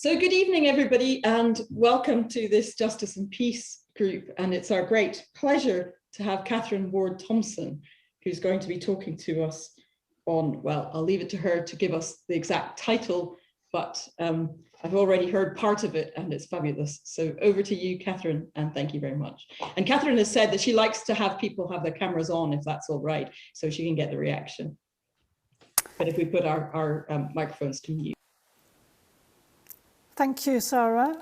So good evening, everybody, and welcome to this Justice and Peace group. And it's our great pleasure to have Catharine Thompson, who's going to be talking to us on, well, I'll leave it to her to give us the exact title, but I've already heard part of it and it's fabulous. So over to you, Catharine, and thank you very much. And Catharine has said that she likes to have people have their cameras on, if that's all right, so she can get the reaction. But if we put our microphones to mute. Thank you, Sarah.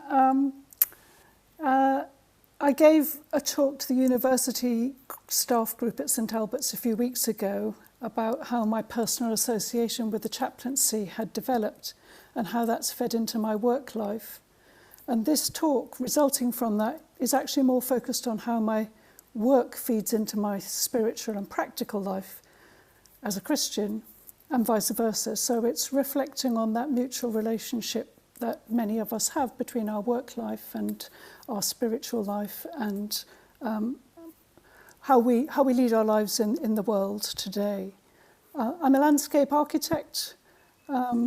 I gave a talk to the university staff group at St Albert's a few weeks ago about how my personal association with the chaplaincy had developed and how that's fed into my work life. And this talk resulting from that is actually more focused on how my work feeds into my spiritual and practical life as a Christian and vice versa. So it's reflecting on that mutual relationship that many of us have between our work life and our spiritual life, and how we lead our lives in the world today. I'm a landscape architect. My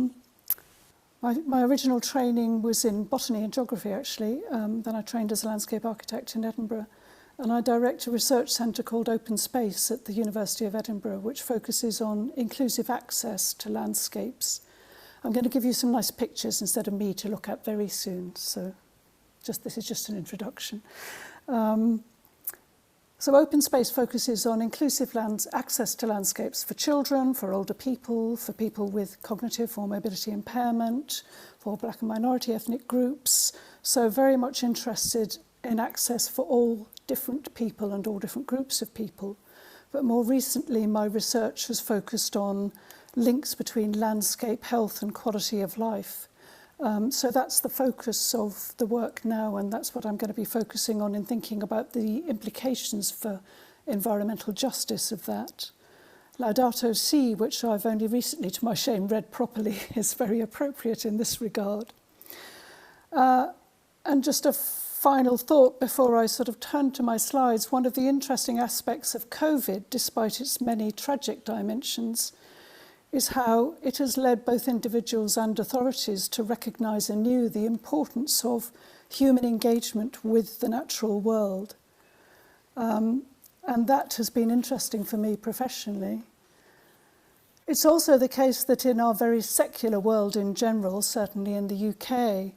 original training was in botany and geography, actually. Then I trained as a landscape architect in Edinburgh. And I direct a research centre called Open Space at the University of Edinburgh, which focuses on inclusive access to landscapes. I'm going to give you some nice pictures instead of me to look at very soon. So this is just an introduction. So Open Space focuses on inclusive access to landscapes for children, for older people, for people with cognitive or mobility impairment, for Black and minority ethnic groups. So very much interested in access for all different people and all different groups of people. But more recently, my research has focused on links between landscape, health and quality of life. So that's the focus of the work now, and that's what I'm going to be focusing on in thinking about the implications for environmental justice of that. Laudato Si, which I've only recently, to my shame, read properly, is very appropriate in this regard. And just a final thought before I sort of turn to my slides. One of the interesting aspects of COVID, despite its many tragic dimensions, is how it has led both individuals and authorities to recognise anew the importance of human engagement with the natural world. And that has been interesting for me professionally. It's also the case that in our very secular world in general, certainly in the UK,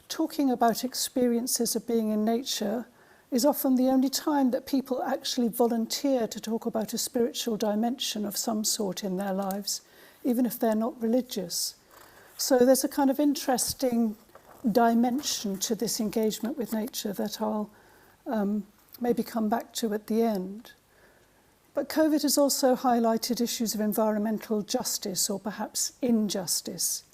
talking about experiences of being in nature is often the only time that people actually volunteer to talk about a spiritual dimension of some sort in their lives, even if they're not religious. So there's a kind of interesting dimension to this engagement with nature that I'll maybe come back to at the end. But COVID has also highlighted issues of environmental justice, or perhaps injustice.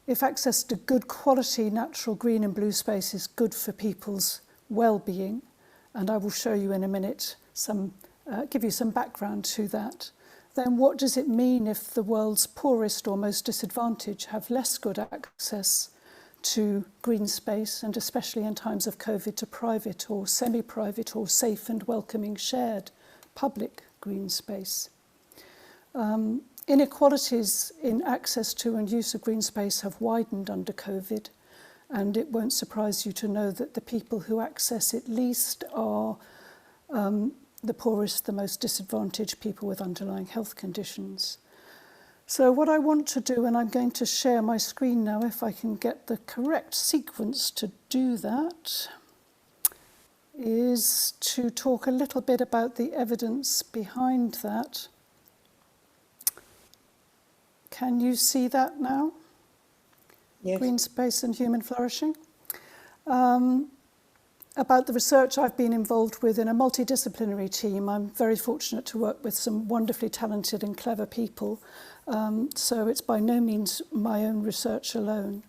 If access to good quality natural green and blue space is good for people's well-being, and I will show you in a minute give you some background to that, then what does it mean if the world's poorest or most disadvantaged have less good access to green space, and especially in times of COVID, to private or semi-private or safe and welcoming shared public green space? Inequalities in access to and use of green space have widened under COVID, and it won't surprise you to know that the people who access it least are the poorest, the most disadvantaged people with underlying health conditions. So what I want to do, and I'm going to share my screen now if I can get the correct sequence to do that, is to talk a little bit about the evidence behind that. Can you see that now? Yes. Green space and human flourishing. About the research I've been involved with in a multidisciplinary team. I'm very fortunate to work with some wonderfully talented and clever people. So it's by no means my own research alone.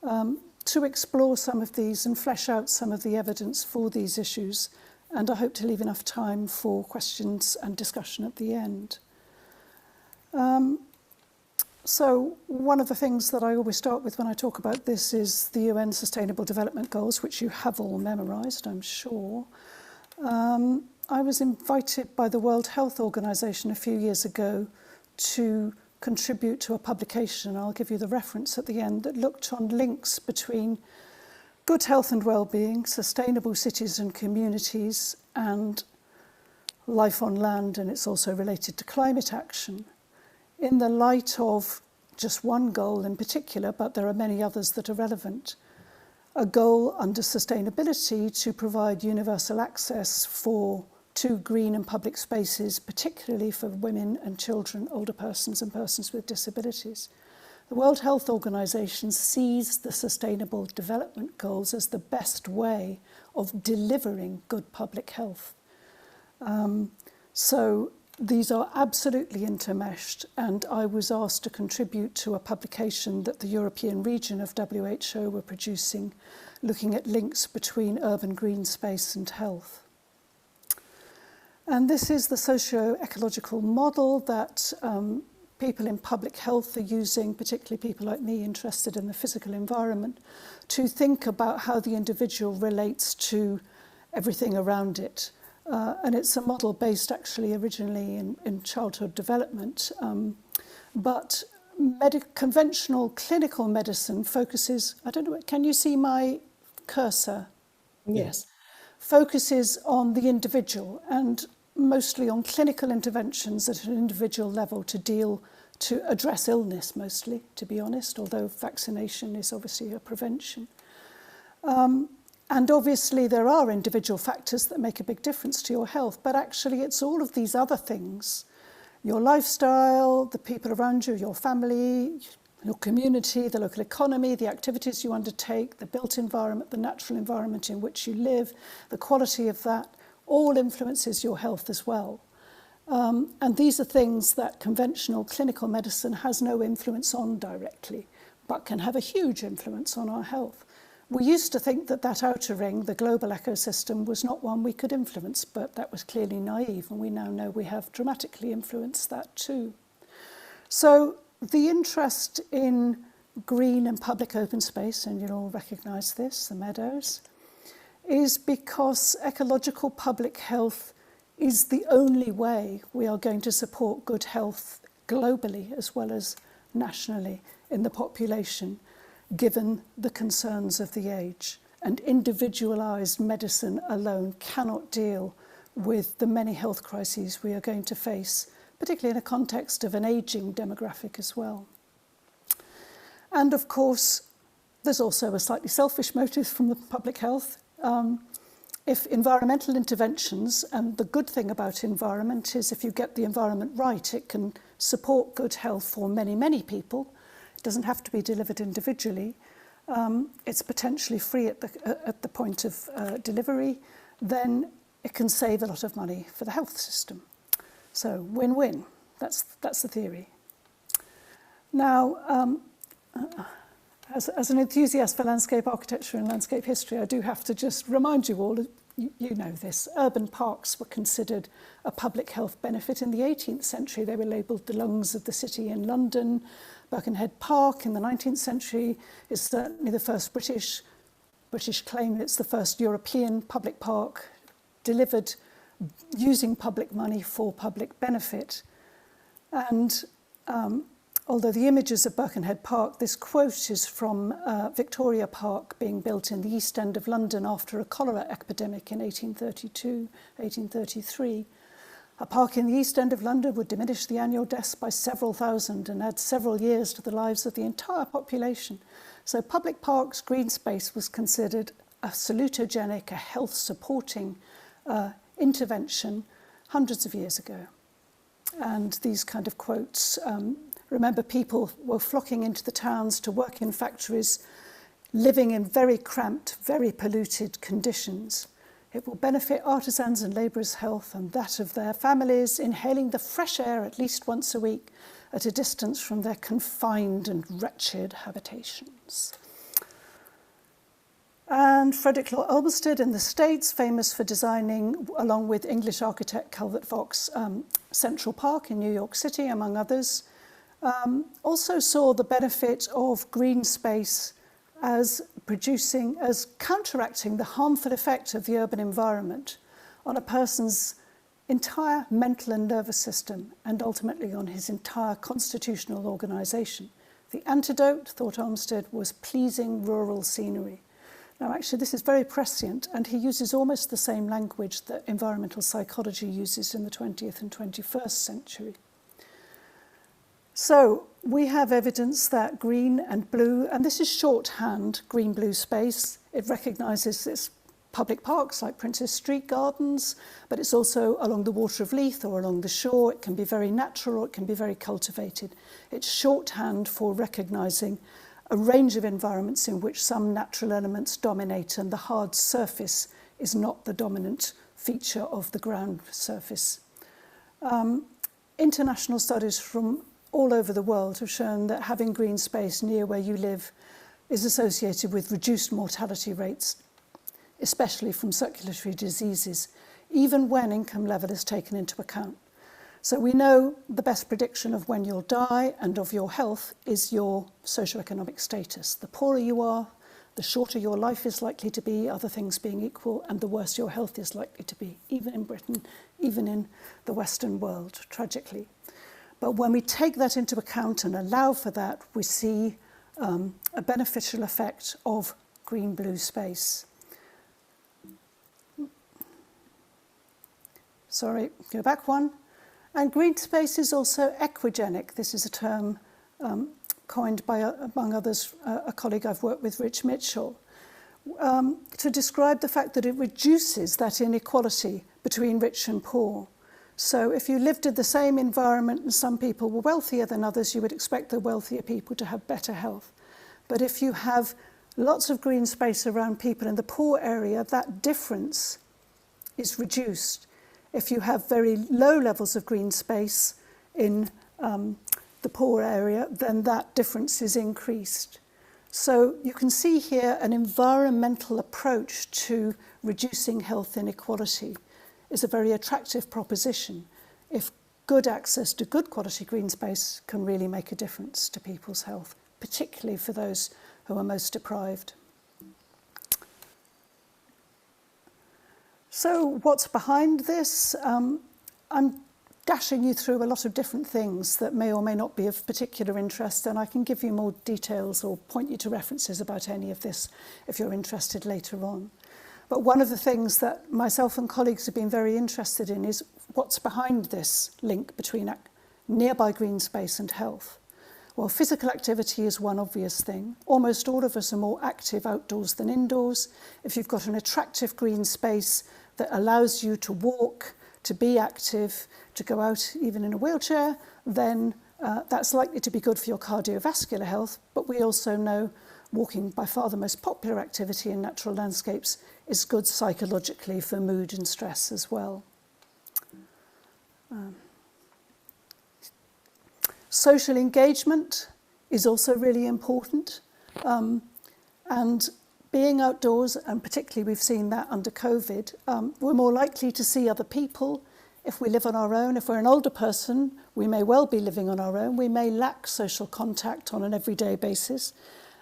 To explore some of these and flesh out some of the evidence for these issues. And I hope to leave enough time for questions and discussion at the end. So one of the things that I always start with when I talk about this is the UN Sustainable Development Goals, which you have all memorised, I'm sure. I was invited by the World Health Organization a few years ago to contribute to a publication, I'll give you the reference at the end, that looked on links between good health and well-being, sustainable cities and communities, and life on land, and it's also related to climate action, in the light of just one goal in particular, but there are many others that are relevant. A goal under sustainability to provide universal access to green and public spaces, particularly for women and children, older persons and persons with disabilities. The World Health Organization sees the Sustainable Development Goals as the best way of delivering good public health. So these are absolutely intermeshed, and I was asked to contribute to a publication that the European region of WHO were producing, looking at links between urban green space and health. And this is the socio-ecological model that people in public health are using, particularly people like me interested in the physical environment, to think about how the individual relates to everything around it. And it's a model based actually originally in childhood development, but conventional clinical medicine focuses, I don't know, can you see my cursor? Yes. Focuses on the individual and mostly on clinical interventions at an individual level to address illness mostly, to be honest, although vaccination is obviously a prevention. And obviously there are individual factors that make a big difference to your health, but actually it's all of these other things, your lifestyle, the people around you, your family, your community, the local economy, the activities you undertake, the built environment, the natural environment in which you live, the quality of that, all influences your health as well. And these are things that conventional clinical medicine has no influence on directly, but can have a huge influence on our health. We used to think that that outer ring, the global ecosystem, was not one we could influence, but that was clearly naive, and we now know we have dramatically influenced that too. So the interest in green and public open space, and you'll all recognise this, the meadows, is because ecological public health is the only way we are going to support good health globally as well as nationally in the population, given the concerns of the age. And individualised medicine alone cannot deal with the many health crises we are going to face, particularly in a context of an ageing demographic as well. And of course, there's also a slightly selfish motive from the public health. If environmental interventions, and the good thing about environment is if you get the environment right, it can support good health for many, many people. It doesn't have to be delivered individually. It's potentially free at the point of delivery. Then it can save a lot of money for the health system. So win-win. That's the theory. Now, as an enthusiast for landscape architecture and landscape history, I do have to just remind you all, you know this, urban parks were considered a public health benefit in the 18th century. They were labelled the lungs of the city in London. Birkenhead Park in the 19th century is certainly the first British claim. It's the first European public park delivered using public money for public benefit. And although the images of Birkenhead Park, this quote is from Victoria Park being built in the East End of London after a cholera epidemic in 1832, 1833. A park in the East End of London would diminish the annual deaths by several thousand and add several years to the lives of the entire population. So public parks, green space was considered a salutogenic, a health-supporting intervention hundreds of years ago. And these kind of quotes, remember, people were flocking into the towns to work in factories, living in very cramped, very polluted conditions. It will benefit artisans and labourers' health and that of their families, inhaling the fresh air at least once a week at a distance from their confined and wretched habitations. And Frederick Law Olmsted in the States, famous for designing, along with English architect Calvert Vaux, Central Park in New York City, among others, also saw the benefit of green space as counteracting the harmful effect of the urban environment on a person's entire mental and nervous system, and ultimately on his entire constitutional organisation. The antidote, thought Olmsted, was pleasing rural scenery. Now, actually, this is very prescient, and he uses almost the same language that environmental psychology uses in the 20th and 21st century. So we have evidence that green and blue, and this is shorthand, green-blue space. It recognises this public parks like Princess Street Gardens, but it's also along the Water of Leith or along the shore. It can be very natural or it can be very cultivated. It's shorthand for recognising a range of environments in which some natural elements dominate and the hard surface is not the dominant feature of the ground surface. International studies from all over the world have shown that having green space near where you live is associated with reduced mortality rates, especially from circulatory diseases, even when income level is taken into account. So we know the best prediction of when you'll die and of your health is your socioeconomic status. The poorer you are, the shorter your life is likely to be, other things being equal, and the worse your health is likely to be, even in Britain, even in the Western world, tragically. But when we take that into account and allow for that, we see a beneficial effect of green-blue space. Sorry, go back one. And green space is also equigenic. This is a term coined by, among others, a colleague I've worked with, Rich Mitchell, to describe the fact that it reduces that inequality between rich and poor. So if you lived in the same environment and some people were wealthier than others, you would expect the wealthier people to have better health. But if you have lots of green space around people in the poor area, that difference is reduced. If you have very low levels of green space in the poor area, then that difference is increased. So you can see here an environmental approach to reducing health inequality is a very attractive proposition if good access to good quality green space can really make a difference to people's health, particularly for those who are most deprived. So what's behind this? I'm dashing you through a lot of different things that may or may not be of particular interest, and I can give you more details or point you to references about any of this if you're interested later on. But one of the things that myself and colleagues have been very interested in is what's behind this link between nearby green space and health. Well, physical activity is one obvious thing. Almost all of us are more active outdoors than indoors. If you've got an attractive green space that allows you to walk, to be active, to go out even in a wheelchair, then that's likely to be good for your cardiovascular health. But we also know walking, by far the most popular activity in natural landscapes, is good psychologically for mood and stress as well. Social engagement is also really important. And being outdoors, and particularly we've seen that under COVID, we're more likely to see other people if we live on our own. If we're an older person, we may well be living on our own. We may lack social contact on an everyday basis.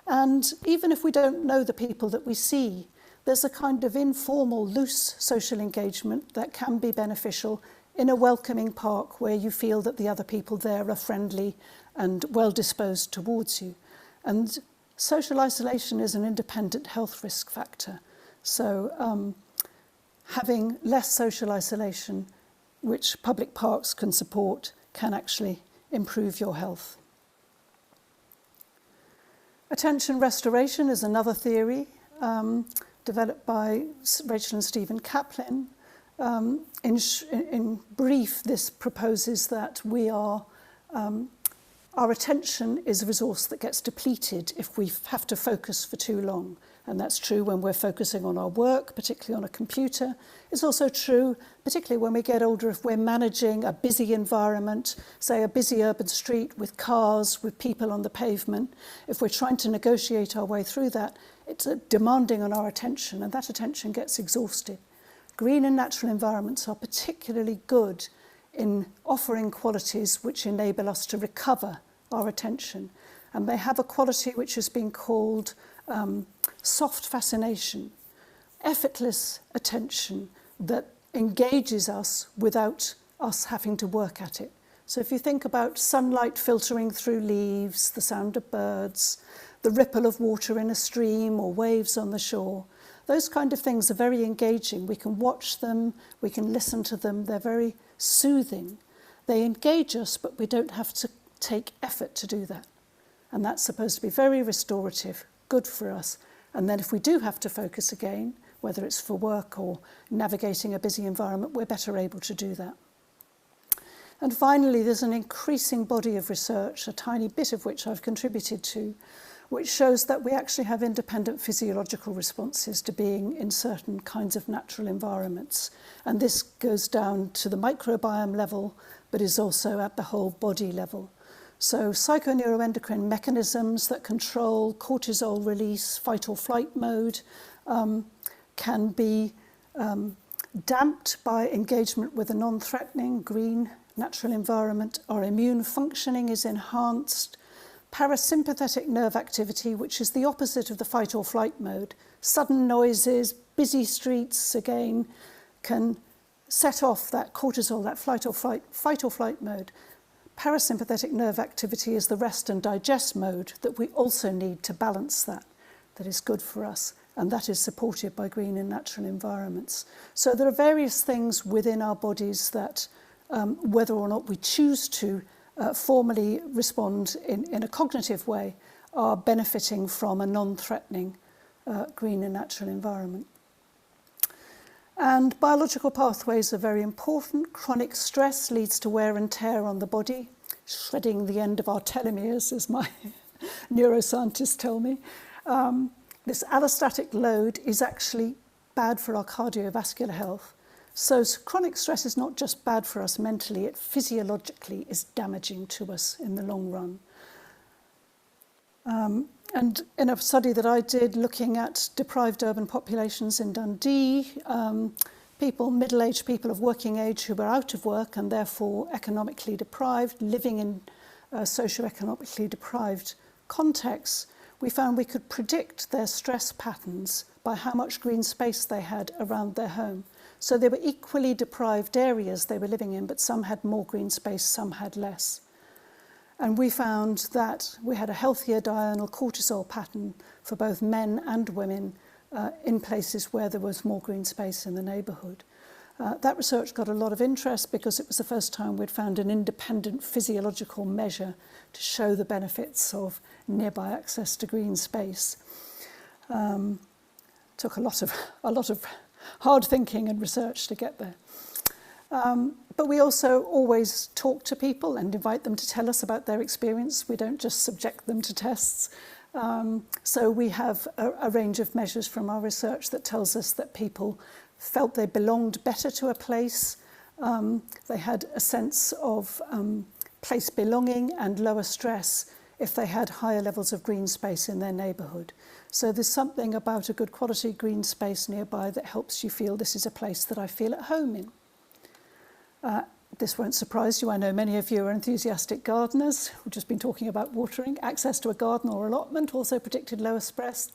And even if we don't know the people that we see, there's a kind of informal, loose social engagement that can be beneficial in a welcoming park where you feel that the other people there are friendly and well disposed towards you. And social isolation is an independent health risk factor. So having less social isolation, which public parks can support, can actually improve your health. Attention restoration is another theory developed by Rachel and Stephen Kaplan. In brief, this proposes that our attention is a resource that gets depleted if we have to focus for too long. And that's true when we're focusing on our work, particularly on a computer. It's also true, particularly when we get older, if we're managing a busy environment, say a busy urban street with cars, with people on the pavement. If we're trying to negotiate our way through that, it's demanding on our attention, and that attention gets exhausted. Green and natural environments are particularly good in offering qualities which enable us to recover our attention. And they have a quality which has been called soft fascination, effortless attention that engages us without us having to work at it. So if you think about sunlight filtering through leaves, the sound of birds, the ripple of water in a stream or waves on the shore, those kind of things are very engaging. We can watch them, we can listen to them, they're very soothing. They engage us, but we don't have to take effort to do that. And that's supposed to be very restorative, good for us. And then if we do have to focus again, whether it's for work or navigating a busy environment, we're better able to do that. And finally, there's an increasing body of research, a tiny bit of which I've contributed to, which shows that we actually have independent physiological responses to being in certain kinds of natural environments. And this goes down to the microbiome level, but is also at the whole body level. So psychoneuroendocrine mechanisms that control cortisol release, fight or flight mode, can be damped by engagement with a non-threatening green natural environment. Our immune functioning is enhanced. Parasympathetic nerve activity, which is the opposite of the fight or flight mode, sudden noises, busy streets, again, can set off that cortisol, that fight or flight mode. Parasympathetic nerve activity is the rest and digest mode that we also need to balance that is good for us, and that is supported by green and natural environments. So there are various things within our bodies that, whether or not we choose to formally respond in a cognitive way, are benefiting from a non-threatening green and natural environment. And biological pathways are very important. Chronic stress leads to wear and tear on the body, shredding the end of our telomeres, as my neuroscientists tell me. This allostatic load is actually bad for our cardiovascular health. So chronic stress is not just bad for us mentally, it physiologically is damaging to us in the long run. And in a study that I did looking at deprived urban populations in Dundee, middle-aged people of working age who were out of work and therefore economically deprived, living in socio-economically deprived contexts, we found we could predict their stress patterns by how much green space they had around their home. So they were equally deprived areas they were living in, but some had more green space, some had less. And we found that we had a healthier diurnal cortisol pattern for both men and women in places where there was more green space in the neighbourhood. That research got a lot of interest because it was the first time we'd found an independent physiological measure to show the benefits of nearby access to green space. Took a lot of hard thinking and research to get there. But we also always talk to people and invite them to tell us about their experience. We don't just subject them to tests. So we have a range of measures from our research that tells us that people felt they belonged better to a place. They had a sense of place belonging and lower stress if they had higher levels of green space in their neighbourhood. So there's something about a good quality green space nearby that helps you feel this is a place that I feel at home in. This won't surprise you. I know many of you are enthusiastic gardeners. We've just been talking about watering. Access to a garden or allotment also predicted lower stress,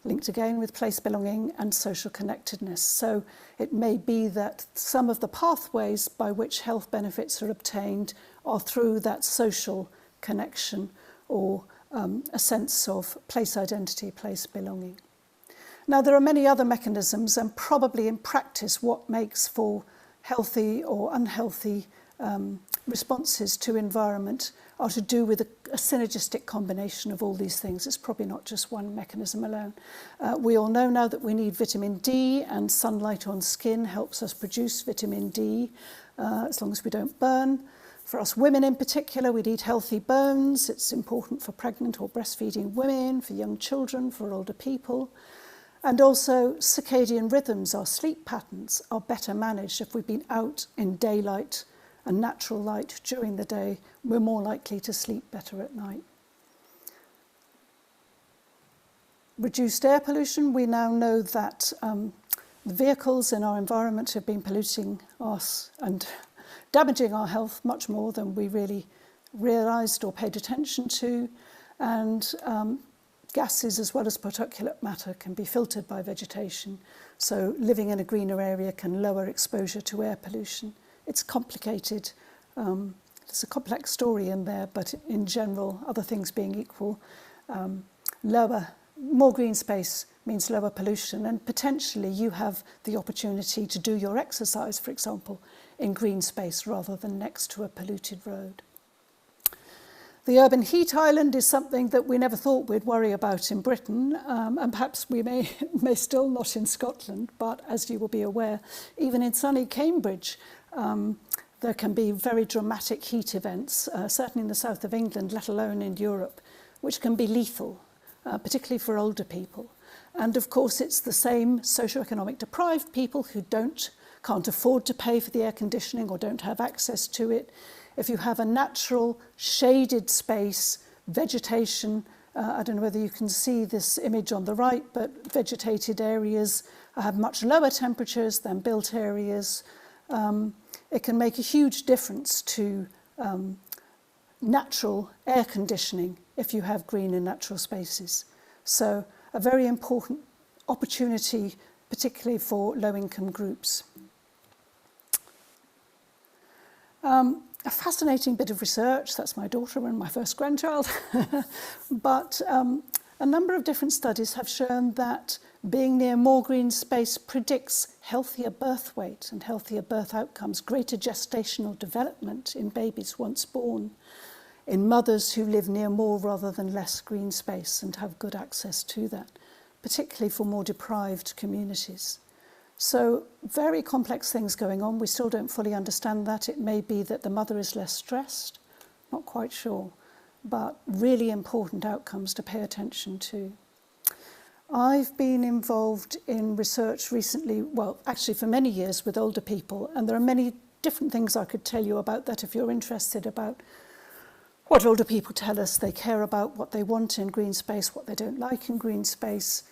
linked again with place belonging and social connectedness. So it may be that some of the pathways by which health benefits are obtained are through that social connection or a sense of place identity, place belonging. Now, there are many other mechanisms, and probably in practice what makes for healthy or unhealthy responses to environment are to do with a synergistic combination of all these things. It's probably not just one mechanism alone. We all know now that we need vitamin D, and sunlight on skin helps us produce vitamin D as long as we don't burn. For us women in particular, we need healthy bones. It's important for pregnant or breastfeeding women, for young children, for older people. And also circadian rhythms, our sleep patterns, are better managed if we've been out in daylight and natural light during the day. We're more likely to sleep better at night. Reduced air pollution. We now know that the vehicles in our environment have been polluting us and damaging our health much more than we really realised or paid attention to. And gases as well as particulate matter can be filtered by vegetation. So living in a greener area can lower exposure to air pollution. It's complicated. There's a complex story in there, but in general, other things being equal, more green space means lower pollution, and potentially you have the opportunity to do your exercise, for example, in green space rather than next to a polluted road. The urban heat island is something that we never thought we'd worry about in Britain, and perhaps we may still not in Scotland, but as you will be aware, even in sunny Cambridge, there can be very dramatic heat events, certainly in the south of England, let alone in Europe, which can be lethal, particularly for older people. And of course, it's the same socioeconomic deprived people who can't afford to pay for the air conditioning or don't have access to it. If you have a natural shaded space, vegetation, I don't know whether you can see this image on the right, but vegetated areas have much lower temperatures than built areas. It can make a huge difference to natural air conditioning if you have green and natural spaces. So a very important opportunity, particularly for low-income groups. A fascinating bit of research, that's my daughter and my first grandchild, but a number of different studies have shown that being near more green space predicts healthier birth weight and healthier birth outcomes, greater gestational development in babies once born, in mothers who live near more rather than less green space and have good access to that, particularly for more deprived communities. So very complex things going on. We still don't fully understand that. It may be that the mother is less stressed, not quite sure, but really important outcomes to pay attention to. I've been involved in research recently, well, actually for many years with older people, and there are many different things I could tell you about that if you're interested about what older people tell us they care about, what they want in green space, what they don't like in green space.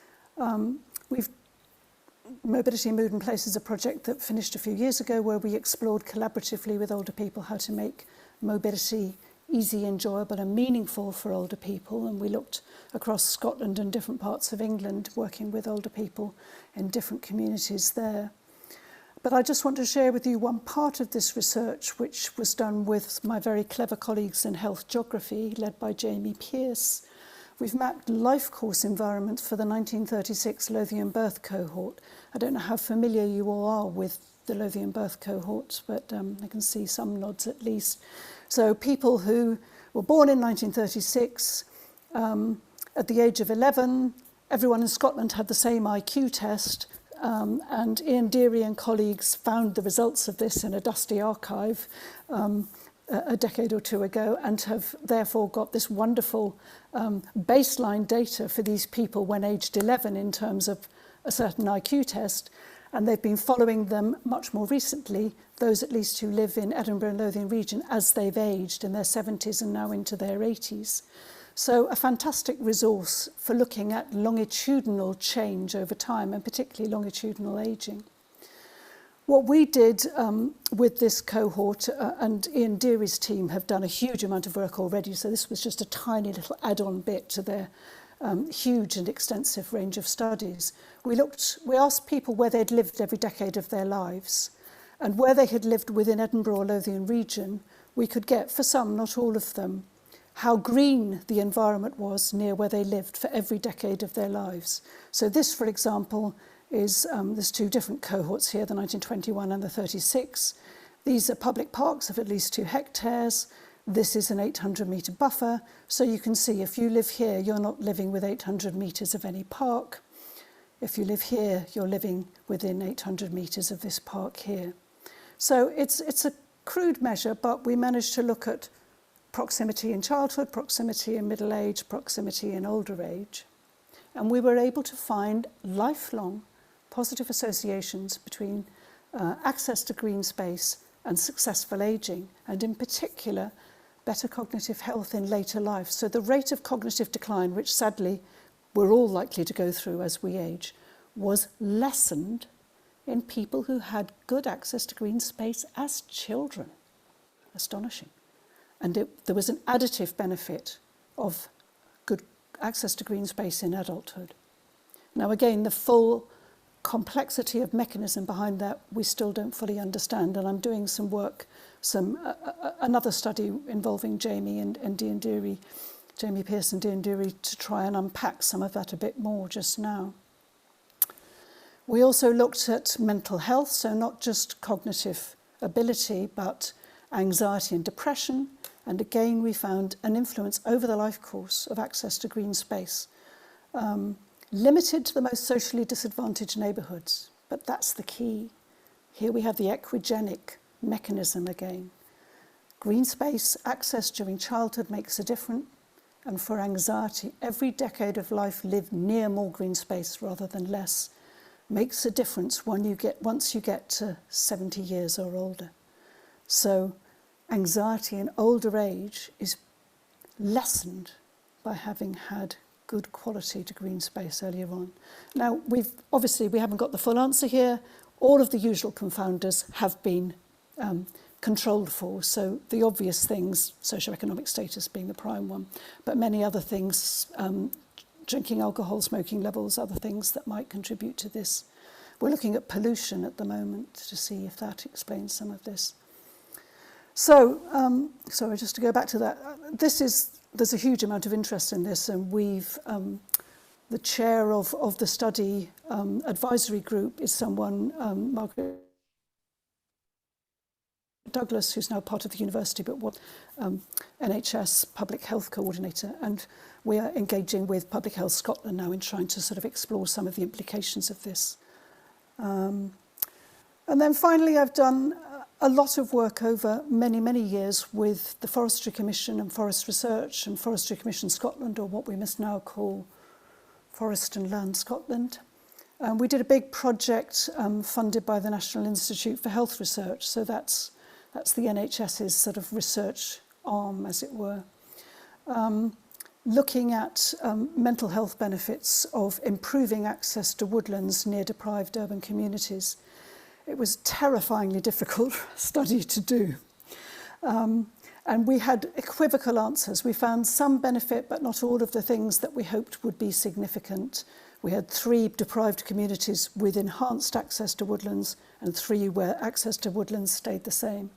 Mobility, Mood and Place is a project that finished a few years ago where we explored collaboratively with older people how to make mobility easy, enjoyable and meaningful for older people. And we looked across Scotland and different parts of England working with older people in different communities there. But I just want to share with you one part of this research which was done with my very clever colleagues in health geography led by Jamie Pearce. We've mapped life course environments for the 1936 Lothian birth cohort. I don't know how familiar you all are with the Lothian birth cohort, but I can see some nods at least. So people who were born in 1936, at the age of 11, everyone in Scotland had the same IQ test, and Ian Deary and colleagues found the results of this in a dusty archive a decade or two ago, and have therefore got this wonderful baseline data for these people when aged 11 in terms of a certain IQ test. And they've been following them much more recently, those at least who live in Edinburgh and Lothian region, as they've aged in their 70s and now into their 80s. So a fantastic resource for looking at longitudinal change over time, and particularly longitudinal aging. What we did with this cohort, and Ian Deary's team have done a huge amount of work already, so this was just a tiny little add-on bit to their huge and extensive range of studies. We asked people where they'd lived every decade of their lives, and where they had lived within Edinburgh or Lothian region, we could get, for some, not all of them, how green the environment was near where they lived for every decade of their lives. So this, for example, is, there's two different cohorts here, the 1921 and the 36. These are public parks of at least 2 hectares. This is an 800-metre buffer. So you can see if you live here, you're not living with 800 metres of any park. If you live here, you're living within 800 metres of this park here. So it's a crude measure, but we managed to look at proximity in childhood, proximity in middle age, proximity in older age. And we were able to find lifelong positive associations between access to green space and successful aging, and in particular, better cognitive health in later life. So the rate of cognitive decline, which sadly we're all likely to go through as we age, was lessened in people who had good access to green space as children. Astonishing. And there was an additive benefit of good access to green space in adulthood. Now again, the full complexity of mechanism behind that we still don't fully understand. And I'm doing some work, another study involving Jamie and Diandiri, Jamie Pearce and Diandiri, to try and unpack some of that a bit more just now. We also looked at mental health, so not just cognitive ability, but anxiety and depression. And again, we found an influence over the life course of access to green space, limited to the most socially disadvantaged neighbourhoods. But that's the key. Here we have the equigenic mechanism again. Green space access during childhood makes a difference. And for anxiety, every decade of life lived near more green space rather than less makes a difference once you get to 70 years or older. So anxiety in older age is lessened by having had good quality to green space earlier on. Now, we haven't got the full answer here. All of the usual confounders have been controlled for. So the obvious things, socioeconomic status being the prime one, but many other things, drinking alcohol, smoking levels, other things that might contribute to this. We're looking at pollution at the moment to see if that explains some of this. So, sorry, just to go back to that, there's a huge amount of interest in this, and we've, the chair of the study advisory group is someone, Margaret Douglas, who's now part of the university, but was NHS public health coordinator, and we are engaging with Public Health Scotland now in trying to sort of explore some of the implications of this. And then finally, I've done a lot of work over many, many years with the Forestry Commission and Forest Research and Forestry Commission Scotland, or what we must now call Forest and Land Scotland. We did a big project funded by the National Institute for Health Research, so that's the NHS's sort of research arm, as it were, looking at mental health benefits of improving access to woodlands near deprived urban communities. It was a terrifyingly difficult study to do. And we had equivocal answers. We found some benefit, but not all of the things that we hoped would be significant. We had 3 deprived communities with enhanced access to woodlands and 3 where access to woodlands stayed the same.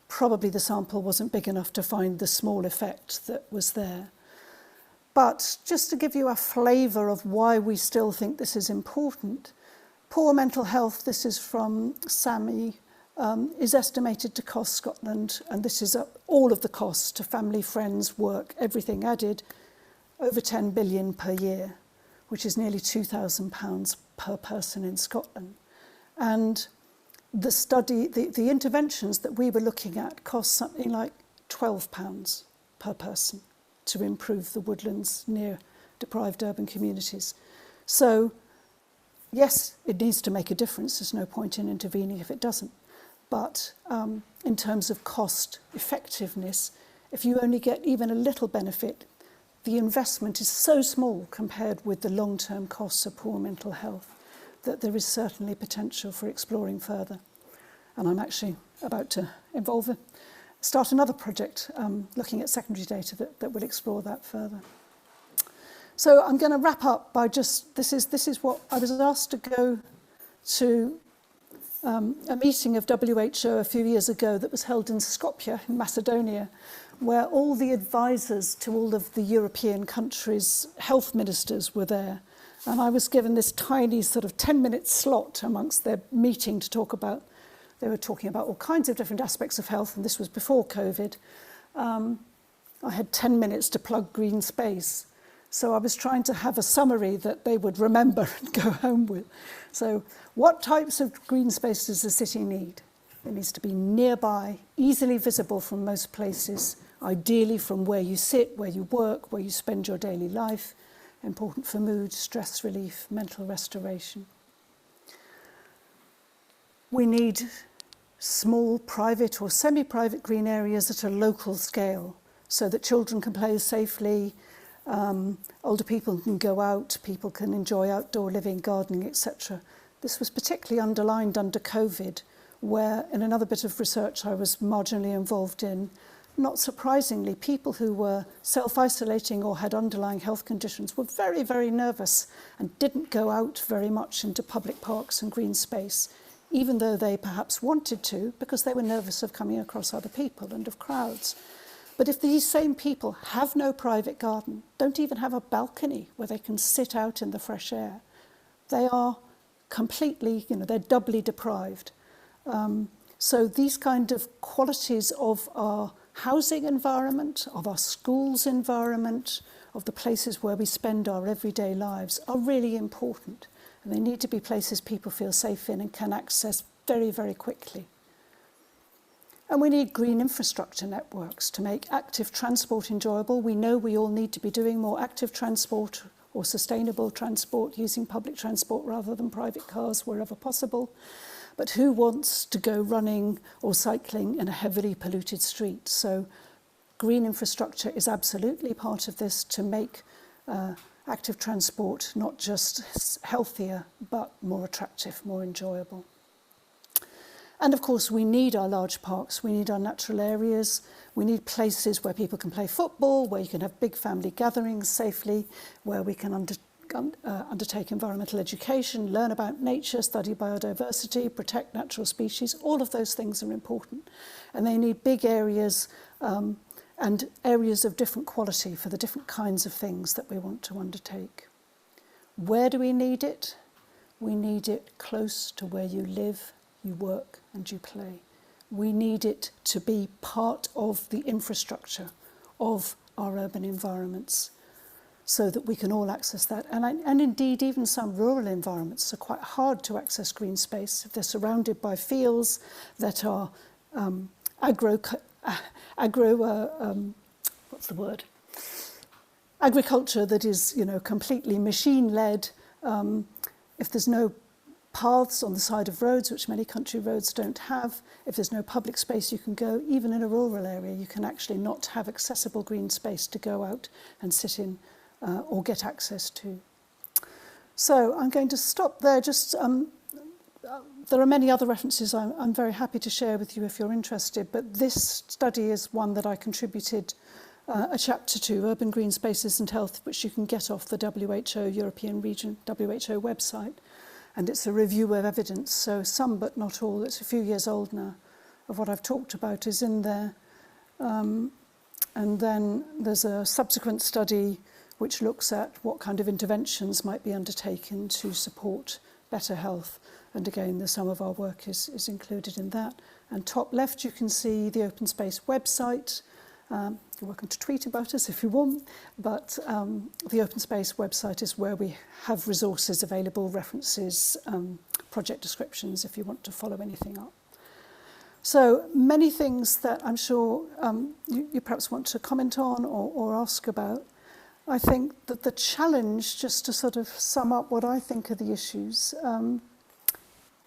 Probably the sample wasn't big enough to find the small effect that was there. But just to give you a flavour of why we still think this is important, poor mental health, this is from SAMI, is estimated to cost Scotland, and this is all of the costs to family, friends, work, everything added, over 10 billion per year, which is nearly £2,000 per person in Scotland. And the study, the interventions that we were looking at cost something like £12 per person to improve the woodlands near deprived urban communities. So, yes, it needs to make a difference. There's no point in intervening if it doesn't. But in terms of cost effectiveness, if you only get even a little benefit, the investment is so small compared with the long-term costs of poor mental health that there is certainly potential for exploring further. And I'm actually about to start another project looking at secondary data that will explore that further. So I'm going to wrap up by just, this is what I was asked to go to a meeting of WHO a few years ago that was held in Skopje in Macedonia, where all the advisors to all of the European countries' health ministers were there. And I was given this tiny sort of 10-minute slot amongst their meeting to talk about, they were talking about all kinds of different aspects of health, and this was before COVID. I had 10 minutes to plug green space. So I was trying to have a summary that they would remember and go home with. So what types of green space does the city need? It needs to be nearby, easily visible from most places, ideally from where you sit, where you work, where you spend your daily life, important for mood, stress relief, mental restoration. We need small, private or semi-private green areas at a local scale so that children can play safely, older people can go out, people can enjoy outdoor living, gardening, etc. This was particularly underlined under COVID, where in another bit of research I was marginally involved in, not surprisingly, people who were self-isolating or had underlying health conditions were very, very nervous and didn't go out very much into public parks and green space, even though they perhaps wanted to, because they were nervous of coming across other people and of crowds. But if these same people have no private garden, don't even have a balcony where they can sit out in the fresh air, they are completely, they're doubly deprived. So these kind of qualities of our housing environment, of our schools environment, of the places where we spend our everyday lives are really important. And they need to be places people feel safe in and can access very, very quickly. And we need green infrastructure networks to make active transport enjoyable. We know we all need to be doing more active transport or sustainable transport, using public transport rather than private cars wherever possible. But who wants to go running or cycling in a heavily polluted street? So green infrastructure is absolutely part of this to make active transport not just healthier, but more attractive, more enjoyable. And of course, we need our large parks, we need our natural areas, we need places where people can play football, where you can have big family gatherings safely, where we can undertake environmental education, learn about nature, study biodiversity, protect natural species. All of those things are important. And they need big areas and areas of different quality for the different kinds of things that we want to undertake. Where do we need it? We need it close to where you live, you work and you play. We need it to be part of the infrastructure of our urban environments so that we can all access that. And indeed, even some rural environments are quite hard to access green space if they're surrounded by fields that are agriculture that is, completely machine-led. If there's no paths on the side of roads, which many country roads don't have, if there's no public space you can go, even in a rural area, you can actually not have accessible green space to go out and sit in or get access to. So I'm going to stop there. There are many other references I'm very happy to share with you if you're interested, but this study is one that I contributed a chapter to, Urban Green Spaces and Health, which you can get off the WHO European Region, WHO website. And it's a review of evidence, so some but not all, it's a few years old now, of what I've talked about is in there. And then there's a subsequent study which looks at what kind of interventions might be undertaken to support better health. And again, some of our work is included in that. And top left, you can see the Open Space website. You're welcome to tweet about us if you want, but the Open Space website is where we have resources available, references, project descriptions if you want to follow anything up. So many things that I'm sure you perhaps want to comment on or ask about. I think that the challenge, just to sort of sum up what I think are the issues,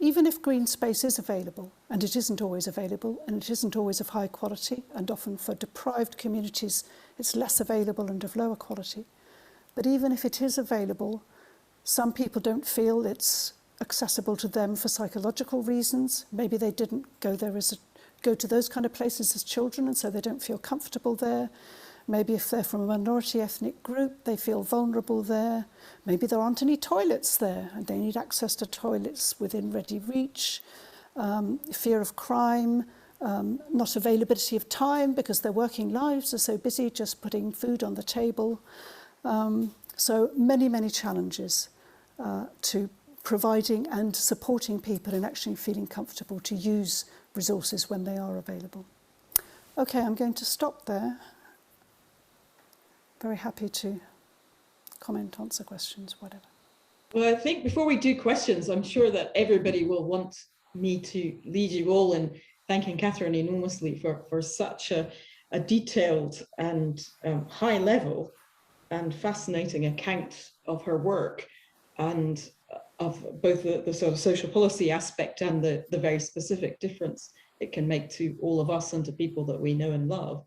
even if green space is available, and it isn't always available, and it isn't always of high quality, and often for deprived communities it's less available and of lower quality, but even if it is available, some people don't feel it's accessible to them for psychological reasons. Maybe they didn't go to those kind of places as children, and so they don't feel comfortable there. Maybe if they're from a minority ethnic group, they feel vulnerable there. Maybe there aren't any toilets there and they need access to toilets within ready reach. Fear of crime, not availability of time because their working lives are so busy just putting food on the table. So many, many challenges to providing and supporting people and actually feeling comfortable to use resources when they are available. Okay, I'm going to stop there. Very happy to comment, answer questions, whatever. Well, I think before we do questions, I'm sure that everybody will want me to lead you all in thanking Catharine enormously for such a detailed and high level and fascinating account of her work and of both the sort of social policy aspect and the very specific difference it can make to all of us and to people that we know and love.